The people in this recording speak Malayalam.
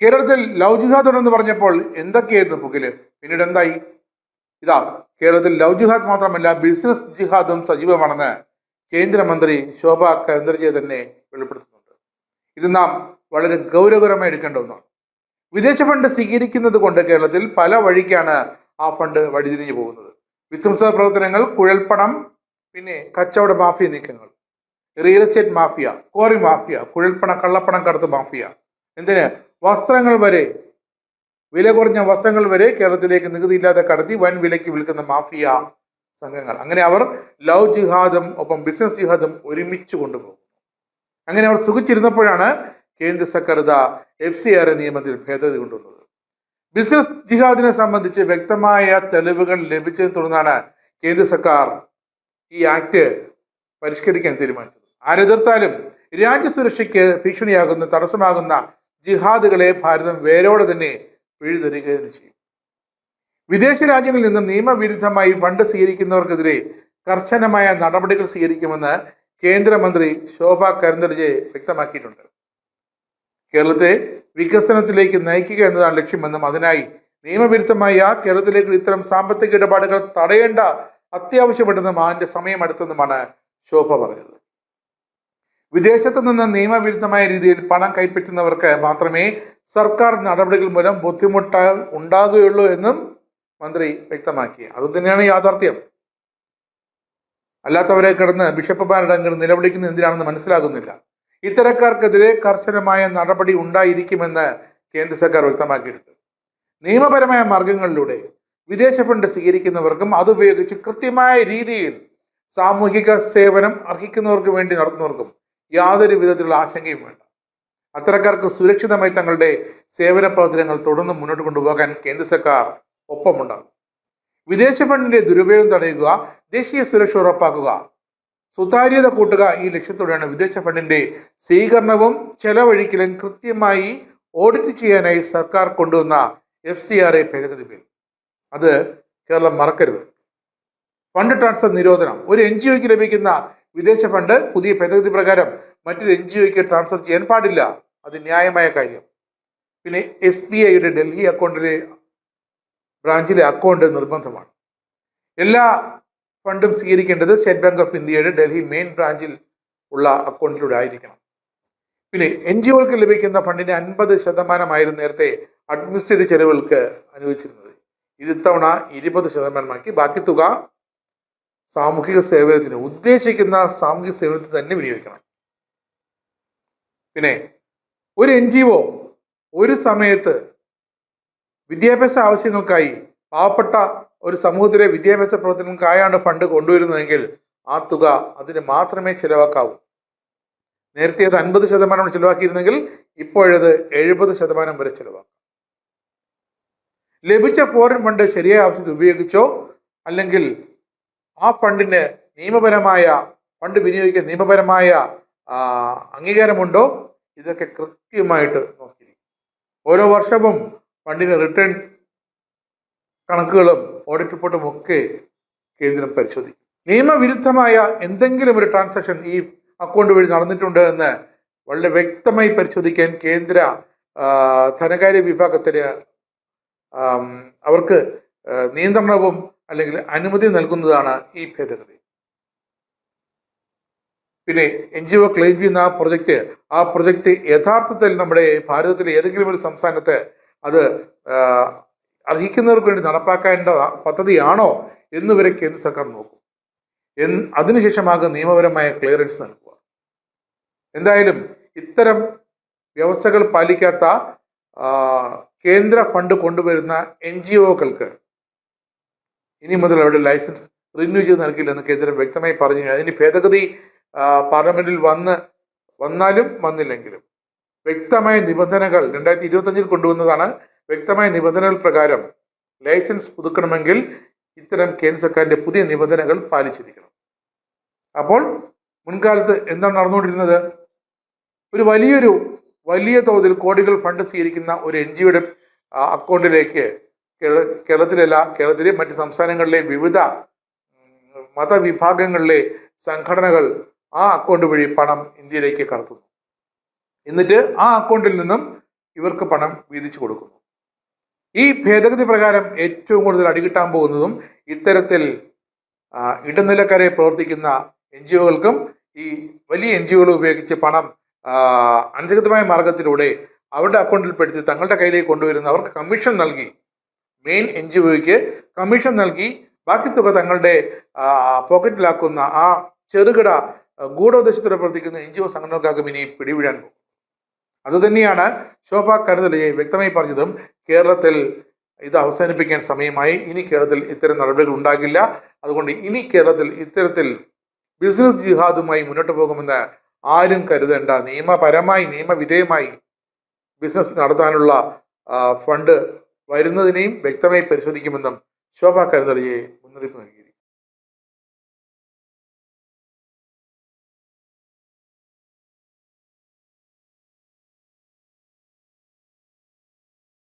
കേരളത്തിൽ ലവ് ജിഹാദ് ഉണ്ടെന്ന് പറഞ്ഞപ്പോൾ എന്തൊക്കെയായിരുന്നു പുകില്? പിന്നീട് എന്തായി? ഇതാ, കേരളത്തിൽ ലവ് ജിഹാദ് മാത്രമല്ല ബിസിനസ് ജിഹാദും സജീവമാണെന്ന് കേന്ദ്രമന്ത്രി ശോഭ കരന്ദർജെ തന്നെ വെളിപ്പെടുത്തുന്നുണ്ട്. ഇത് നാം വളരെ ഗൗരവകരമായി എടുക്കേണ്ട ഒന്നാണ്. വിദേശ ഫണ്ട് സ്വീകരിക്കുന്നത് കൊണ്ട് കേരളത്തിൽ പല വഴിക്കാണ് ആ ഫണ്ട് വഴിതിരിഞ്ഞു പോകുന്നത്. വിധ്വംസക പ്രവർത്തനങ്ങൾ, കുഴൽപ്പണം, പിന്നെ കച്ചവട മാഫിയ നീക്കങ്ങൾ, real estate mafia, quarry mafia, കുഴൽപ്പണ കള്ളപ്പണം കടത്ത് മാഫിയ, എന്തിന് വസ്ത്രങ്ങൾ വരെ, വില കുറഞ്ഞ വസ്ത്രങ്ങൾ വരെ കേരളത്തിലേക്ക് നികുതിയില്ലാതെ കടത്തി വൻ വിലയ്ക്ക് വിൽക്കുന്ന മാഫിയ സംഘങ്ങൾ. അങ്ങനെ അവർ ലവ് ജിഹാദും ഒപ്പം ബിസിനസ് ജിഹാദും ഒരുമിച്ച് കൊണ്ടുപോകും. അങ്ങനെ അവർ സുഖിച്ചിരുന്നപ്പോഴാണ് കേന്ദ്ര സർക്കാർ FCRA നിയമത്തിൽ ഭേദഗതി കൊണ്ടുവന്നത്. ബിസിനസ് ജിഹാദിനെ സംബന്ധിച്ച് വ്യക്തമായ തെളിവുകൾ ലഭിച്ചതിനെ തുടർന്നാണ് കേന്ദ്ര സർക്കാർ ഈ ആക്ട് പരിഷ്കരിക്കാൻ തീരുമാനിച്ചത്. ആരെതിർത്താലും രാജ്യസുരക്ഷയ്ക്ക് ഭീഷണിയാകുന്ന, തടസ്സമാകുന്ന ജിഹാദുകളെ ഭാരതം വേരോടെ തന്നെ പിഴുതെറിയുകയും ചെയ്യും. വിദേശ രാജ്യങ്ങളിൽ നിന്നും നിയമവിരുദ്ധമായി ഫണ്ട് സ്വീകരിക്കുന്നവർക്കെതിരെ കർശനമായ നടപടികൾ സ്വീകരിക്കുമെന്ന് കേന്ദ്രമന്ത്രി ശോഭ കരന്ദർജെ വ്യക്തമാക്കിയിട്ടുണ്ട്. കേരളത്തെ വികസനത്തിലേക്ക് നയിക്കുക എന്നതാണ് ലക്ഷ്യമെന്നും അതിനായി നിയമവിരുദ്ധമായ കേരളത്തിലേക്ക് ഇത്തരം സാമ്പത്തിക ഇടപാടുകൾ തടയേണ്ട അത്യാവശ്യപ്പെട്ടെന്നും അതിന്റെ സമയം അടുത്തെന്നുമാണ് ശോഭ പറഞ്ഞത്. വിദേശത്തു നിന്ന് നിയമവിരുദ്ധമായ രീതിയിൽ പണം കൈപ്പറ്റുന്നവർക്ക് മാത്രമേ സർക്കാർ നടപടികൾ മൂലം ബുദ്ധിമുട്ട് ഉണ്ടാകുകയുള്ളൂ എന്നും മന്ത്രി വ്യക്തമാക്കി. അതുതന്നെയാണ് യാഥാർത്ഥ്യം. അല്ലാത്തവരെ കിടന്ന് ബിഷപ്പുമാരുടെ അങ്ങ് നിലവിളിക്കുന്നത് എന്തിനാണെന്ന് മനസ്സിലാകുന്നില്ല. ഇത്തരക്കാർക്കെതിരെ കർശനമായ നടപടി ഉണ്ടായിരിക്കുമെന്ന് കേന്ദ്ര സർക്കാർ വ്യക്തമാക്കിയിട്ടുണ്ട്. നിയമപരമായ മാർഗങ്ങളിലൂടെ വിദേശ ഫണ്ട് സ്വീകരിക്കുന്നവർക്കും അതുപയോഗിച്ച് കൃത്യമായ രീതിയിൽ സാമൂഹിക സേവനം അർഹിക്കുന്നവർക്ക് വേണ്ടി നടത്തുന്നവർക്കും യാതൊരു വിധത്തിലുള്ള ആശങ്കയും വേണ്ട. അത്തരക്കാർക്ക് സുരക്ഷിതമായി തങ്ങളുടെ സേവന പ്രവർത്തനങ്ങൾ തുടർന്ന് മുന്നോട്ട് കൊണ്ടുപോകാൻ കേന്ദ്ര സർക്കാർ ഒപ്പമുണ്ടാകും. വിദേശ ഫണ്ടിന്റെ ദുരുപയോഗം തടയുക, ദേശീയ സുരക്ഷ ഉറപ്പാക്കുക, സുതാര്യത കൂട്ടുക, ഈ ലക്ഷ്യത്തോടെയാണ് വിദേശ ഫണ്ടിന്റെ സ്വീകരണവും ചെലവഴിക്കലും കൃത്യമായി ഓഡിറ്റ് ചെയ്യാനായി സർക്കാർ കൊണ്ടുവന്ന FCRA ഭേദഗതി ബിൽ. അത് കേരളം മറക്കരുത്. ഫണ്ട് ട്രാൻസ്ഫർ നിരോധനം. ഒരു NGOയ്ക്ക് ലഭിക്കുന്ന വിദേശ ഫണ്ട് പുതിയ ഭേദഗതി പ്രകാരം മറ്റൊരു NGOയ്ക്ക് ട്രാൻസ്ഫർ ചെയ്യാൻ പാടില്ല. അത് ന്യായമായ കാര്യം. പിന്നെ SBIയുടെ ഡൽഹി ബ്രാഞ്ചിലെ അക്കൗണ്ട് നിർബന്ധമാണ്. എല്ലാ ഫണ്ടും സ്വീകരിക്കേണ്ടത് സ്റ്റേറ്റ് ബാങ്ക് ഓഫ് ഇന്ത്യയുടെ ഡൽഹി മെയിൻ ബ്രാഞ്ചിൽ ഉള്ള അക്കൗണ്ടിലൂടെ ആയിരിക്കണം. പിന്നെ NGOകൾക്ക് ലഭിക്കുന്ന ഫണ്ടിന്റെ 50% നേരത്തെ അഡ്മിനിസ്ട്രേറ്റീവ് ചെലവുകൾക്ക് അനുവദിച്ചിരുന്നത്. ഇത് ഇത്തവണ 20% ബാക്കി തുക സാമൂഹിക സേവനത്തിന്, ഉദ്ദേശിക്കുന്ന സാമൂഹിക സേവനത്തിന് തന്നെ വിനിയോഗിക്കണം. പിന്നെ ഒരു NGO ഒരു സമയത്ത് വിദ്യാഭ്യാസ ആവശ്യങ്ങൾക്കായി, പാവപ്പെട്ട ഒരു സമൂഹത്തിലെ വിദ്യാഭ്യാസ പ്രവർത്തനങ്ങൾക്കായാണ് ഫണ്ട് കൊണ്ടുവരുന്നതെങ്കിൽ ആ തുക അതിന് മാത്രമേ ചിലവാക്കാവൂ. നേരത്തെ അത് 50% ചിലവാക്കിയിരുന്നെങ്കിൽ ഇപ്പോഴത് 70% വരെ ചിലവാക്കാം. ലഭിച്ച ഫോറിൻ ഫണ്ട് ശരിയായ ആവശ്യത്തിൽ ഉപയോഗിച്ചോ അല്ലെങ്കിൽ ആ ഫണ്ടിന് ഫണ്ട് വിനിയോഗിക്കാൻ നിയമപരമായ അംഗീകാരമുണ്ടോ, ഇതൊക്കെ കൃത്യമായിട്ട് നോക്കിയിരിക്കും. ഓരോ വർഷവും ഫണ്ടിന്റെ റിട്ടേൺ കണക്കുകളും ഓഡിറ്റ് റിപ്പോർട്ടും ഒക്കെ കേന്ദ്രം പരിശോധിക്കും. നിയമവിരുദ്ധമായ എന്തെങ്കിലും ഒരു ട്രാൻസാക്ഷൻ ഈ അക്കൗണ്ട് വഴി നടന്നിട്ടുണ്ട് എന്ന് വളരെ വ്യക്തമായി പരിശോധിക്കാൻ കേന്ദ്ര ധനകാര്യ വിഭാഗത്തിന് അവർക്ക് നിയന്ത്രണവും അല്ലെങ്കിൽ അനുമതി നൽകുന്നതാണ് ഈ ഭേദഗതി. പിന്നെ NGO ക്ലെയിം ചെയ്യുന്ന ആ പ്രൊജക്റ്റ് യഥാർത്ഥത്തിൽ നമ്മുടെ ഭാരതത്തിലെ ഏതെങ്കിലും ഒരു സംസ്ഥാനത്ത് അത് അർഹിക്കുന്നവർക്ക് വേണ്ടി നടപ്പാക്കേണ്ട പദ്ധതിയാണോ എന്നുവരെ കേന്ദ്ര സർക്കാർ നോക്കും. അതിനുശേഷമാകും നിയമപരമായ ക്ലിയറൻസ് നൽകുക. എന്തായാലും ഇത്തരം വ്യവസ്ഥകൾ പാലിക്കാത്ത കേന്ദ്ര ഫണ്ട് കൊണ്ടുവരുന്ന NGOകൾക്ക് ഇനി മുതൽ അവരുടെ ലൈസൻസ് റിന്യൂ ചെയ്ത് നൽകില്ലെന്ന് കേന്ദ്രം വ്യക്തമായി പറഞ്ഞു. അതിന് ഭേദഗതി പാർലമെന്റിൽ വന്നാലും വന്നില്ലെങ്കിലും വ്യക്തമായ നിബന്ധനകൾ 2025 കൊണ്ടുവന്നതാണ്. വ്യക്തമായ നിബന്ധനകൾ പ്രകാരം ലൈസൻസ് പുതുക്കണമെങ്കിൽ ഇത്തരം കേന്ദ്ര സർക്കാരിന്റെ പുതിയ നിബന്ധനകൾ പാലിച്ചിരിക്കണം. അപ്പോൾ മുൻകാലത്ത് എന്താണ് നടന്നുകൊണ്ടിരുന്നത്? ഒരു വലിയ തോതിൽ കോടികൾ ഫണ്ട് സ്വീകരിക്കുന്ന ഒരു NGOയുടെ അക്കൗണ്ടിലേക്ക് കേരളത്തിലെ മറ്റ് സംസ്ഥാനങ്ങളിലെ വിവിധ മതവിഭാഗങ്ങളിലെ സംഘടനകൾ ആ അക്കൗണ്ട് വഴി പണം ഇന്ത്യയിലേക്ക് കടത്തുന്നു. എന്നിട്ട് ആ അക്കൗണ്ടിൽ നിന്നും ഇവർക്ക് പണം വീതിച്ചു കൊടുക്കുന്നു. ഈ ഭേദഗതി പ്രകാരം ഏറ്റവും കൂടുതൽ അടികിട്ടാൻ പോകുന്നതും ഇത്തരത്തിൽ ഇടനിലക്കാരെ പ്രവർത്തിക്കുന്ന NGO-കൾക്കും ഈ വലിയ NGO-കൾ ഉപയോഗിച്ച് പണം അനധികൃതമായ മാർഗത്തിലൂടെ അവരുടെ അക്കൗണ്ടിൽ പെടുത്തി തങ്ങളുടെ കയ്യിലേക്ക് കൊണ്ടുവരുന്ന അവർക്ക് കമ്മീഷൻ നൽകി, മെയിൻ NGO-യ്ക്ക് കമ്മീഷൻ നൽകി ബാക്കി തുക തങ്ങളുടെ പോക്കറ്റിലാക്കുന്ന ആ ചെറുകിട ഗൂഢോദ്ദേശത്തോടെ പ്രവർത്തിക്കുന്ന NGO സംഘടനകൾക്കാകും ഇനി പിടിവിടാൻ പോകും. അതുതന്നെയാണ് ശോഭ കരുതലിയെ വ്യക്തമായി പറഞ്ഞതും. കേരളത്തിൽ ഇത് അവസാനിപ്പിക്കാൻ സമയമായി. ഇനി കേരളത്തിൽ ഇത്തരം നടപടികൾ ഉണ്ടാകില്ല. അതുകൊണ്ട് ഇനി കേരളത്തിൽ ഇത്തരത്തിൽ ബിസിനസ് ജിഹാദുമായി മുന്നോട്ട് പോകുമെന്ന് ആരും കരുതേണ്ട. നിയമപരമായി നിയമവിധേയമായി ബിസിനസ് നടത്താനുള്ള ഫണ്ട് വരുന്നതിനെയും വ്യക്തമായി പരിശോധിക്കുമെന്നും ശോഭ കരുതലിയെ മുന്നറിയിപ്പ് നൽകി.